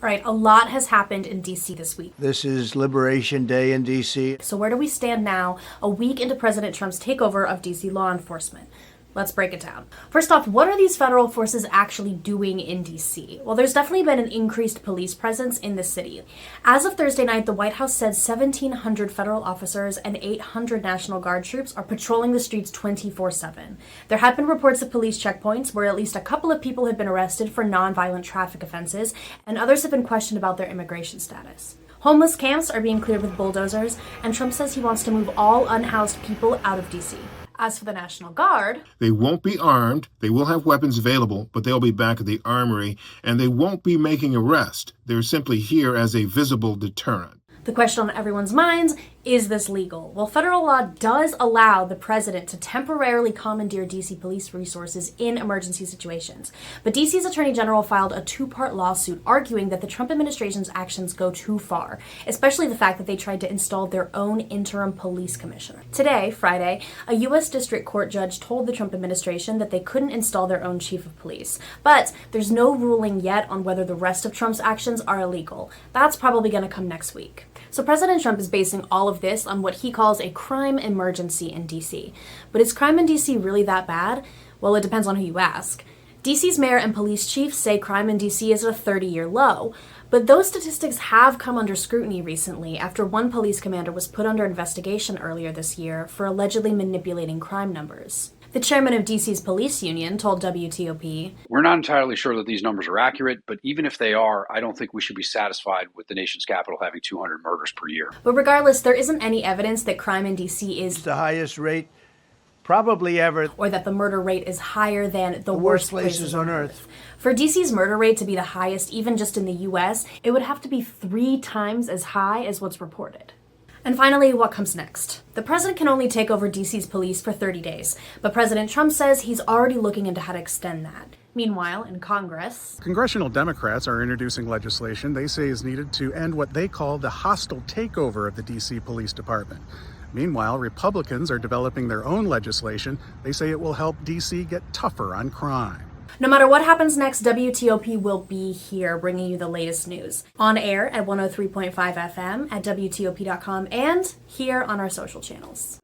All right, a lot has happened in D.C. this week. This is Liberation Day in D.C. So where do we stand now, a week into President Trump's takeover of D.C. law enforcement? Let's break it down. First off, what are these federal forces actually doing in D.C.? Well, there's definitely been an increased police presence in the city. As of Thursday night, the White House said 1,700 federal officers and 800 National Guard troops are patrolling the streets 24/7. There have been reports of police checkpoints where at least a couple of people have been arrested for nonviolent traffic offenses, and others have been questioned about their immigration status. Homeless camps are being cleared with bulldozers, and Trump says he wants to move all unhoused people out of D.C. As for the National Guard, they won't be armed, they will have weapons available, but they'll be back at the armory, and they won't be making arrests. They're simply here as a visible deterrent. The question on everyone's minds, is this legal? Well, federal law does allow the president to temporarily commandeer D.C. police resources in emergency situations. But D.C.'s Attorney General filed a two-part lawsuit arguing that the Trump administration's actions go too far, especially the fact that they tried to install their own interim police commissioner. Today, Friday, a U.S. District Court judge told the Trump administration that they couldn't install their own chief of police. But there's no ruling yet on whether the rest of Trump's actions are illegal. That's probably going to come next week. So President Trump is basing all of this on what he calls a crime emergency in D.C. But is crime in D.C. really that bad? Well, it depends on who you ask. D.C.'s mayor and police chiefs say crime in D.C. is at a 30-year low. But those statistics have come under scrutiny recently after one police commander was put under investigation earlier this year for allegedly manipulating crime numbers. The chairman of D.C.'s police union told WTOP, "We're not entirely sure that these numbers are accurate, but even if they are, I don't think we should be satisfied with the nation's capital having 200 murders per year." But regardless, there isn't any evidence that crime in D.C. is the highest rate probably ever, or that the murder rate is higher than the worst places on earth. For D.C.'s murder rate to be the highest, even just in the U.S., it would have to be 3 times as high as what's reported. And finally, what comes next? The president can only take over D.C.'s police for 30 days, but President Trump says he's already looking into how to extend that. Meanwhile, in Congress, congressional Democrats are introducing legislation they say is needed to end what they call the hostile takeover of the D.C. Police Department. Meanwhile, Republicans are developing their own legislation. They say it will help D.C. get tougher on crime. No matter what happens next, WTOP will be here bringing you the latest news. On air at 103.5 FM, at WTOP.com, and here on our social channels.